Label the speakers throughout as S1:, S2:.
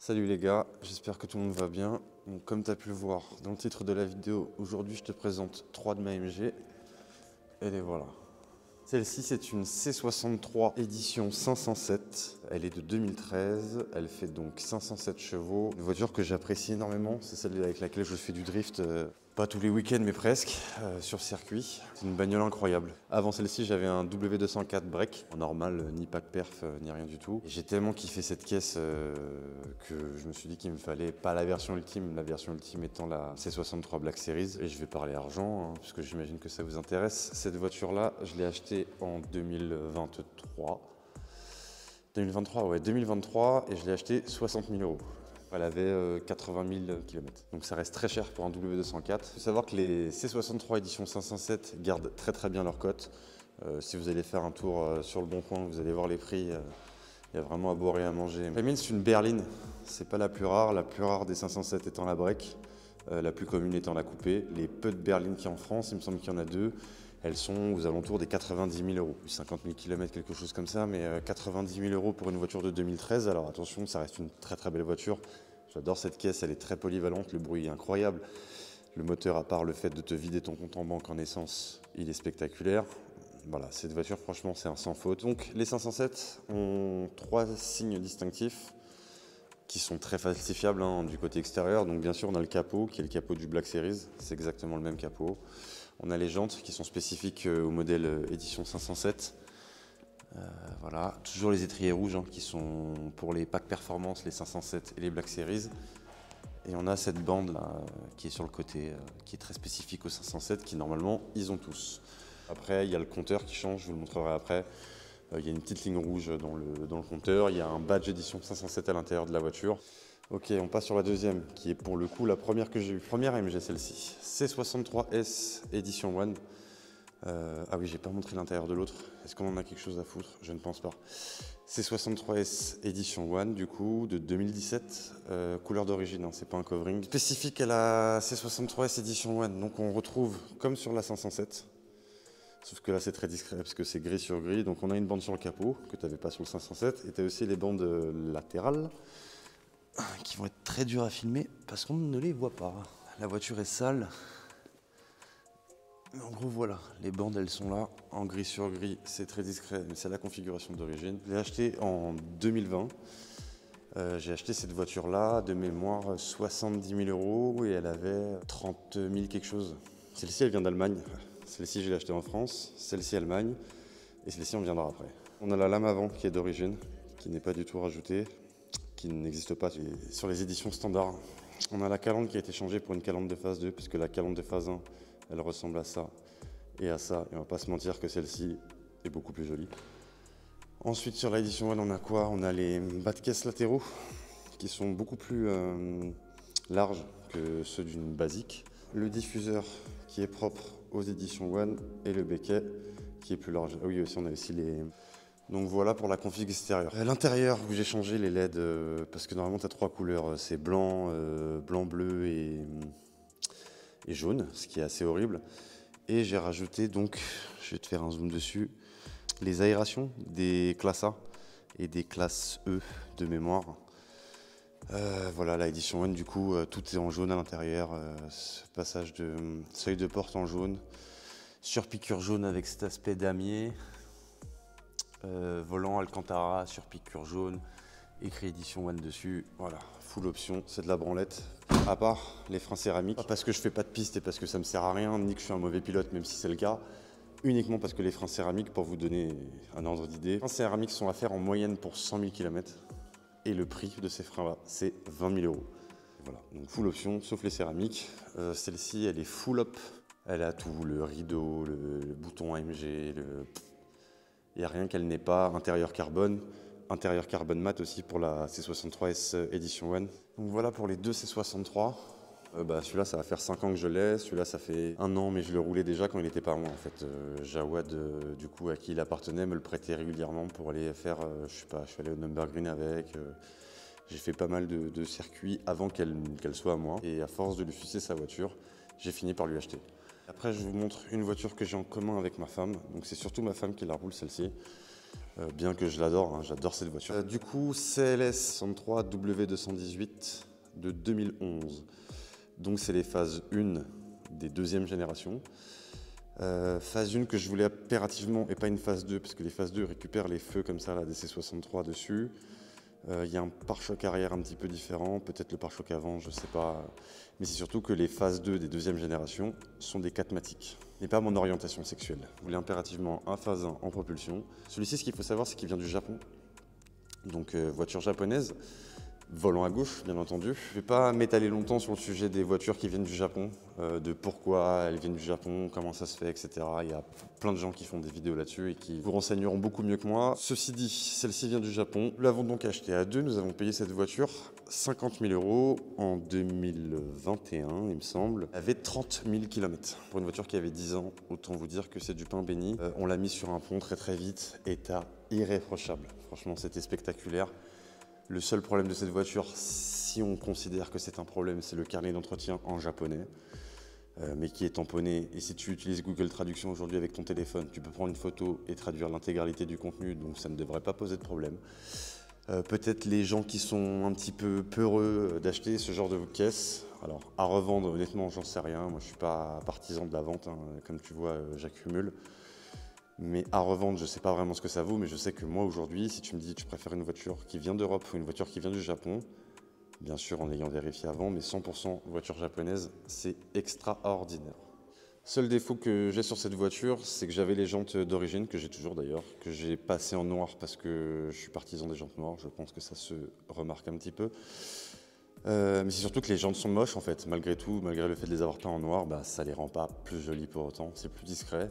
S1: Salut les gars, j'espère que tout le monde va bien. Donc, comme tu as pu le voir dans le titre de la vidéo, aujourd'hui je te présente 3 de ma AMG. Et les voilà. Celle-ci c'est une C63 édition 507. Elle est de 2013, elle fait donc 507 chevaux. Une voiture que j'apprécie énormément, c'est celle avec laquelle je fais du drift. Pas tous les week-ends mais presque, sur circuit. C'est une bagnole incroyable. Avant celle-ci j'avais un W204 break, en normal, ni pack perf, ni rien du tout. Et j'ai tellement kiffé cette caisse que je me suis dit qu'il me fallait pas la version ultime étant la C63 Black Series. Et je vais parler argent, hein, parce que j'imagine que ça vous intéresse. Cette voiture-là, je l'ai achetée en 2023. 2023, et je l'ai achetée 60 000 euros. Elle avait 80 000 km. Donc ça reste très cher pour un W204. Il faut savoir que les C63 édition 507 gardent très bien leur cote. Si vous allez faire un tour sur le Bon Coin, vous allez voir les prix. Il y a vraiment à boire et à manger. La mienne, c'est une berline. C'est pas la plus rare des 507 étant la break. La plus commune étant la coupée. Les peu de berlines qu'il y a en France, il me semble qu'il y en a deux. Elles sont aux alentours des 90 000 euros. 50 000 km, quelque chose comme ça, mais 90 000 euros pour une voiture de 2013. Alors attention, ça reste une très belle voiture. J'adore cette caisse, elle est très polyvalente, le bruit est incroyable. Le moteur, à part le fait de te vider ton compte en banque en essence, il est spectaculaire. Voilà, cette voiture, franchement, c'est un sans faute. Donc, les 507 ont 3 signes distinctifs qui sont très falsifiables du côté extérieur. Donc, bien sûr, on a le capot, qui est le capot du Black Series. C'est exactement le même capot. On a les jantes qui sont spécifiques au modèle édition 507. Voilà, toujours les étriers rouges qui sont pour les packs performance, les 507 et les Black Series. Et on a cette bande là qui est sur le côté, qui est très spécifique aux 507, qui normalement ils ont tous. Après, il y a le compteur qui change, je vous le montrerai après. Il y a une petite ligne rouge dans le compteur. Il y a un badge édition 507 à l'intérieur de la voiture. Ok, on passe sur la deuxième, qui est pour le coup la première que j'ai eue. Première AMG, celle-ci. C63S Edition One. Ah oui, j'ai pas montré l'intérieur de l'autre. Est-ce qu'on en a quelque chose à foutre? Je ne pense pas. C63S Edition One, du coup, de 2017. Couleur d'origine, c'est pas un covering. Spécifique à la C63S Edition One. Donc on retrouve comme sur la 507. Sauf que là c'est très discret parce que c'est gris sur gris. Donc on a une bande sur le capot que tu n'avais pas sur le 507. Et tu as aussi les bandes latérales qui vont être très dures à filmer parce qu'on ne les voit pas. La voiture est sale. Mais en gros voilà, les bandes elles sont là, en gris sur gris, c'est très discret, mais c'est la configuration d'origine. Je l'ai acheté en 2020. J'ai acheté cette voiture-là, de mémoire, 70 000 euros et elle avait 30 000 quelque chose. Celle-ci, elle vient d'Allemagne. Celle-ci, je l'ai achetée en France. Celle-ci, Allemagne. Et celle-ci, on viendra après. On a la lame avant qui est d'origine, qui n'est pas du tout rajoutée, qui n'existe pas sur les éditions standards. On a la calandre qui a été changée pour une calandre de phase 2, puisque la calandre de phase 1, elle ressemble à ça et à ça. Et on va pas se mentir que celle-ci est beaucoup plus jolie. Ensuite, sur l'édition One, on a quoi? On a les bas de caisse latéraux qui sont beaucoup plus larges que ceux d'une basique. Le diffuseur qui est propre aux éditions One et le becquet qui est plus large. Ah oui, aussi, on a aussi les... Donc voilà pour la config extérieure. À l'intérieur, où j'ai changé les LED, parce que normalement tu as 3 couleurs, c'est blanc, blanc, bleu et jaune, ce qui est assez horrible. Et j'ai rajouté donc, je vais te faire un zoom dessus, les aérations des classes A et des classes E de mémoire. Voilà, la édition 1, du coup, tout est en jaune à l'intérieur. Passage de seuil de porte en jaune, surpiqûre jaune avec cet aspect damier, volant Alcantara, surpiqûre jaune, écrit édition 1 dessus. Voilà, full option, c'est de la branlette. À part les freins céramiques, pas parce que je fais pas de piste et parce que ça me sert à rien, ni que je suis un mauvais pilote, même si c'est le cas. Uniquement parce que les freins céramiques, pour vous donner un ordre d'idée, les freins céramiques sont à faire en moyenne pour 100 000 km. Et le prix de ces freins-là, c'est 20 000 euros. Voilà, donc full option, sauf les céramiques. Celle-ci, elle est full up. Elle a tout, le rideau, le bouton AMG, il n'y a rien qu'elle n'ait pas. Intérieur carbone mat aussi pour la C63S Edition 1. Donc voilà pour les deux C63. Celui-là, ça va faire 5 ans que je l'ai. Celui-là, ça fait 1 an, mais je le roulais déjà quand il n'était pas à moi. En fait, Jawad, du coup, à qui il appartenait, me le prêtait régulièrement pour aller faire, je sais pas, je suis allé au Nürburgring avec. J'ai fait pas mal de circuits avant qu'elle soit à moi. Et à force de lui sucer sa voiture, j'ai fini par lui acheter. Après, je vous montre une voiture que j'ai en commun avec ma femme. Donc c'est surtout ma femme qui la roule, celle-ci. bien que je l'adore, hein, j'adore cette voiture. Du coup, CLS 63 W218 de 2011. Donc c'est les phases 1 des deuxième génération. Phase 1 que je voulais impérativement et pas une phase 2 parce que les phases 2 récupèrent les feux comme ça, la DC63 dessus. Il y a un pare-choc arrière un petit peu différent, peut-être le pare-choc avant, je sais pas. Mais c'est surtout que les phases 2 des deuxième génération sont des 4-matiques. Et pas mon orientation sexuelle. Je voulais impérativement un phase 1 en propulsion. Celui-ci, ce qu'il faut savoir, c'est qu'il vient du Japon. Donc voiture japonaise. Volant à gauche, bien entendu. Je ne vais pas m'étaler longtemps sur le sujet des voitures qui viennent du Japon, de pourquoi elles viennent du Japon, comment ça se fait, etc. Il y a plein de gens qui font des vidéos là-dessus et qui vous renseigneront beaucoup mieux que moi. Ceci dit, celle-ci vient du Japon. Nous l'avons donc achetée à deux. Nous avons payé cette voiture 50 000 € en 2021, il me semble. Elle avait 30 000 km. Pour une voiture qui avait 10 ans, autant vous dire que c'est du pain béni. On l'a mis sur un pont très très vite. État irréprochable. Franchement, c'était spectaculaire. Le seul problème de cette voiture, si on considère que c'est un problème, c'est le carnet d'entretien en japonais, mais qui est tamponné. Et si tu utilises Google Traduction aujourd'hui avec ton téléphone, tu peux prendre une photo et traduire l'intégralité du contenu, donc ça ne devrait pas poser de problème. Peut-être les gens qui sont un petit peu peureux d'acheter ce genre de caisse. Alors, à revendre, honnêtement, j'en sais rien. Moi, je ne suis pas partisan de la vente, hein. Comme tu vois, j'accumule. Mais à revendre, je ne sais pas vraiment ce que ça vaut, mais je sais que moi aujourd'hui, si tu me dis tu préfères une voiture qui vient d'Europe ou une voiture qui vient du Japon, bien sûr en ayant vérifié avant, mais 100% voiture japonaise, c'est extraordinaire. Seul défaut que j'ai sur cette voiture, c'est que j'avais les jantes d'origine, que j'ai toujours d'ailleurs, que j'ai passé en noir parce que je suis partisan des jantes noires, je pense que ça se remarque un petit peu. Mais c'est surtout que les jantes sont moches en fait, malgré tout, malgré le fait de les avoir peints en noir, bah, ça les rend pas plus jolies pour autant, c'est plus discret.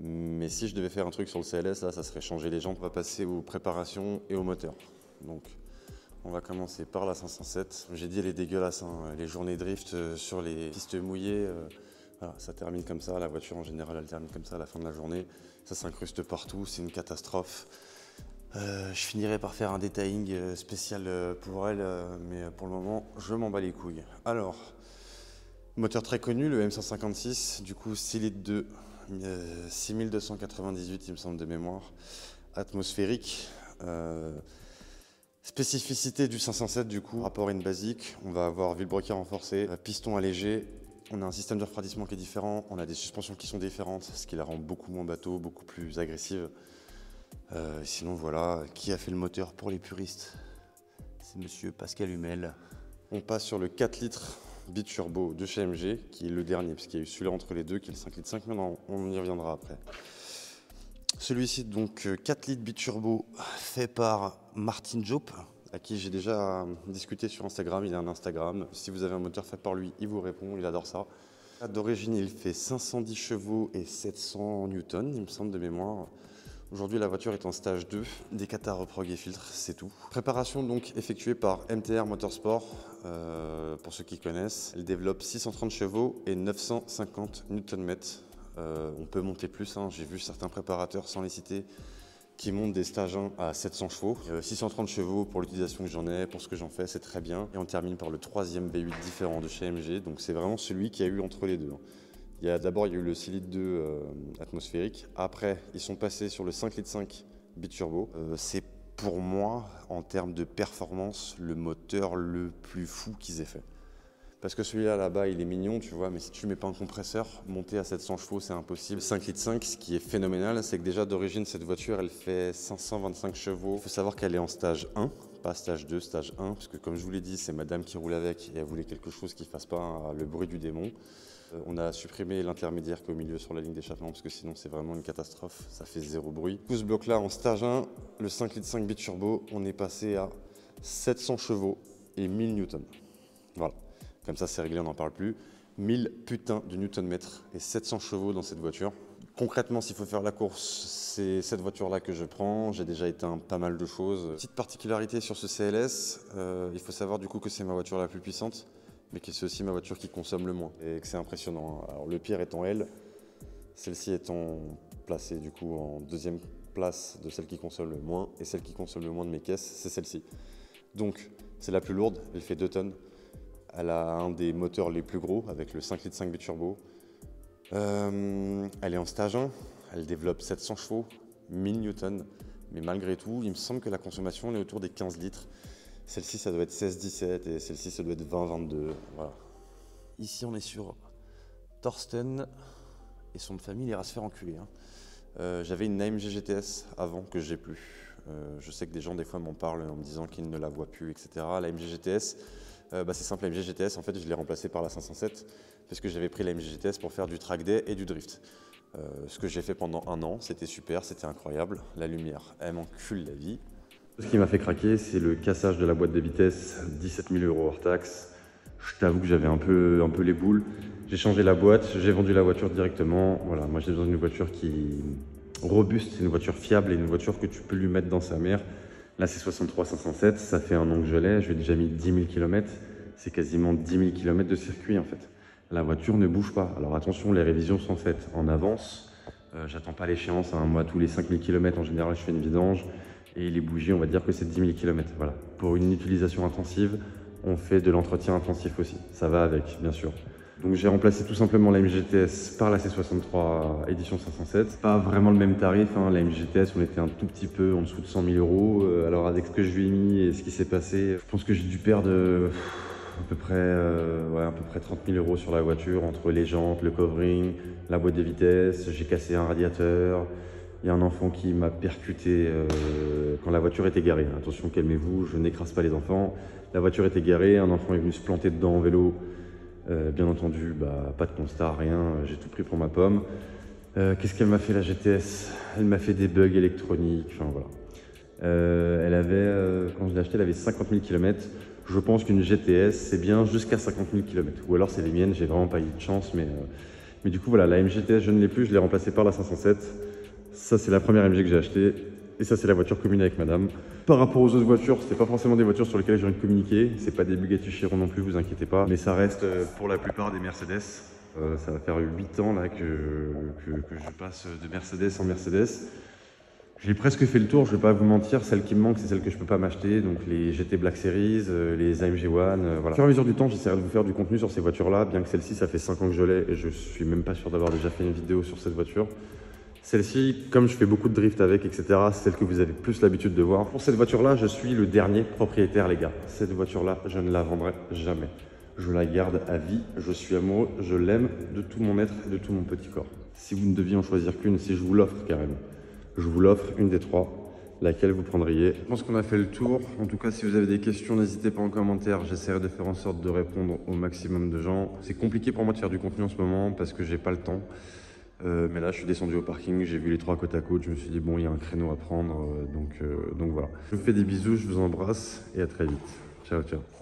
S1: Mais si je devais faire un truc sur le CLS, là, ça serait changer les jantes. On va passer aux préparations et au moteur. Donc, on va commencer par la 507. J'ai dit, elle est dégueulasse, hein. Les journées drift sur les pistes mouillées, voilà, ça termine comme ça. La voiture, en général, elle termine comme ça à la fin de la journée. Ça s'incruste partout, c'est une catastrophe. Je finirai par faire un detailing spécial pour elle, mais pour le moment, je m'en bats les couilles. Alors, moteur très connu, le M156, du coup 6 litres 2, 6298 il me semble de mémoire, atmosphérique. Spécificité du 507 du coup, rapport in basique, on va avoir vilebrequin renforcé, piston allégé, on a un système de refroidissement qui est différent, on a des suspensions qui sont différentes, ce qui la rend beaucoup moins bateau, beaucoup plus agressive. Sinon voilà, qui a fait le moteur pour les puristes? C'est monsieur Pascal Hummel. On passe sur le 4 litres biturbo de chez MG, qui est le dernier, parce qu'il y a eu celui-là entre les deux, qui est le 5,5 litres, mais on y reviendra après. Celui-ci, donc 4 litres biturbo, fait par Martin Jope, à qui j'ai déjà discuté sur Instagram. Il a un Instagram. Si vous avez un moteur fait par lui, il vous répond, il adore ça. D'origine, il fait 510 chevaux et 700 newtons, il me semble de mémoire. Aujourd'hui, la voiture est en stage 2, des cata reprog et filtres, c'est tout. Préparation donc effectuée par MTR Motorsport, pour ceux qui connaissent. Elle développe 630 chevaux et 950 Nm. On peut monter plus, hein. J'ai vu certains préparateurs, sans les citer, qui montent des stages 1 à 700 chevaux. 630 chevaux pour l'utilisation que j'en ai, pour ce que j'en fais, c'est très bien. Et on termine par le troisième V8 différent de chez MG, donc c'est vraiment celui qui a eu entre les deux. D'abord, il y a eu le 6 litres 2 atmosphérique. Après, ils sont passés sur le 5 litres 5 biturbo. C'est pour moi, en termes de performance, le moteur le plus fou qu'ils aient fait. Parce que celui-là, là-bas, il est mignon, tu vois, mais si tu mets pas un compresseur, monter à 700 chevaux, c'est impossible. 5 litres 5, ce qui est phénoménal, c'est que déjà d'origine, cette voiture, elle fait 525 chevaux. Il faut savoir qu'elle est en stage 1, pas stage 2, stage 1, parce que comme je vous l'ai dit, c'est madame qui roule avec et elle voulait quelque chose qui fasse pas le bruit du démon. On a supprimé l'intermédiaire qui est au milieu sur la ligne d'échappement parce que sinon c'est vraiment une catastrophe, ça fait zéro bruit. Tout ce bloc là en stage 1, le 5 litres 5 biturbo, on est passé à 700 chevaux et 1000 newtons. Voilà, comme ça c'est réglé, on n'en parle plus. 1000 putains de newton-mètres et 700 chevaux dans cette voiture. Concrètement, s'il faut faire la course, c'est cette voiture-là que je prends. J'ai déjà éteint pas mal de choses. Petite particularité sur ce CLS, il faut savoir du coup que c'est ma voiture la plus puissante, mais que c'est aussi ma voiture qui consomme le moins et que c'est impressionnant. Alors le pire étant elle, celle-ci étant placée du coup en deuxième place de celle qui consomme le moins, et celle qui consomme le moins de mes caisses, c'est celle-ci. Donc c'est la plus lourde, elle fait 2 tonnes. Elle a un des moteurs les plus gros avec le 5 litres 5 biturbo. Elle est en stage 1, elle développe 700 chevaux, 1000 newtons. Mais malgré tout, il me semble que la consommation est autour des 15 litres. Celle-ci, ça doit être 16-17 et celle-ci, ça doit être 20-22. Voilà. Ici, on est sur Thorsten et son famille, il ira se faire enculer. J'avais une AMG GTS avant que je n'ai plus. Je sais que des gens, des fois, m'en parlent en me disant qu'ils ne la voient plus, etc. La AMG GTS, c'est simple, la AMG GTS, en fait, je l'ai remplacée par la 507 parce que j'avais pris la AMG GTS pour faire du track day et du drift. Ce que j'ai fait pendant 1 an, c'était super, c'était incroyable. La lumière, elle m'encule la vie. Ce qui m'a fait craquer, c'est le cassage de la boîte de vitesse, 17 000 € hors taxe. Je t'avoue que j'avais un peu les boules. J'ai changé la boîte, j'ai vendu la voiture directement. Voilà, moi j'ai besoin d'une voiture qui robuste, une voiture fiable et une voiture que tu peux lui mettre dans sa mère. Là c'est 63 507, ça fait 1 an que je l'ai, je lui ai déjà mis 10 000 km. C'est quasiment 10 000 km de circuit en fait. La voiture ne bouge pas. Alors attention, les révisions sont faites en avance. J'attends pas l'échéance, moi tous les 5 000 km en général je fais une vidange. Et les bougies, on va dire que c'est 10 000 km. Voilà. Pour une utilisation intensive, on fait de l'entretien intensif aussi. Ça va avec, bien sûr. Donc j'ai remplacé tout simplement la MGTS par la C63 édition 507. Pas vraiment le même tarif. La MGTS, on était un tout petit peu en dessous de 100 000 €. Alors avec ce que je lui ai mis et ce qui s'est passé, je pense que j'ai dû perdre à peu près 30 000 € sur la voiture, entre les jantes, le covering, la boîte de vitesse. J'ai cassé un radiateur. Il y a un enfant qui m'a percuté quand la voiture était garée. Attention, calmez-vous, je n'écrase pas les enfants. La voiture était garée, un enfant est venu se planter dedans en vélo. Bien entendu, pas de constat, rien, j'ai tout pris pour ma pomme. Qu'est-ce qu'elle m'a fait la GTS? Elle m'a fait des bugs électroniques, enfin voilà. Elle avait, quand je l'ai achetée, elle avait 50 000 km. Je pense qu'une GTS, c'est bien jusqu'à 50 000 km. Ou alors c'est les miennes, j'ai vraiment pas eu de chance. Mais du coup, voilà, la MGTS, je ne l'ai plus, je l'ai remplacée par la 507. Ça, c'est la première MG que j'ai achetée. Et ça, c'est la voiture commune avec madame. Par rapport aux autres voitures, c'est pas forcément des voitures sur lesquelles j'ai envie de communiquer. C'est pas des Bugatti Chiron non plus, vous inquiétez pas. Mais ça reste pour la plupart des Mercedes. Ça va faire 8 ans là que je passe de Mercedes en Mercedes. J'ai presque fait le tour, je vais pas vous mentir. Celle qui me manque, c'est celle que je peux pas m'acheter. Donc les GT Black Series, les AMG One, voilà. Au fur et à mesure du temps, j'essaierai de vous faire du contenu sur ces voitures-là. Bien que celle-ci, ça fait 5 ans que je l'ai et je suis même pas sûr d'avoir déjà fait une vidéo sur cette voiture. Celle-ci, comme je fais beaucoup de drift avec, etc., c'est celle que vous avez plus l'habitude de voir. Pour cette voiture-là, je suis le dernier propriétaire, les gars. Cette voiture-là, je ne la vendrai jamais. Je la garde à vie, je suis amoureux, je l'aime de tout mon être et de tout mon petit corps. Si vous ne deviez en choisir qu'une, si je vous l'offre carrément, je vous l'offre une des 3, laquelle vous prendriez. Je pense qu'on a fait le tour. En tout cas, si vous avez des questions, n'hésitez pas en commentaire. J'essaierai de faire en sorte de répondre au maximum de gens. C'est compliqué pour moi de faire du contenu en ce moment parce que j'ai pas le temps. Mais là, je suis descendu au parking, j'ai vu les 3 côte à côte, je me suis dit, bon, il y a un créneau à prendre, donc voilà. Je vous fais des bisous, je vous embrasse et à très vite. Ciao, ciao.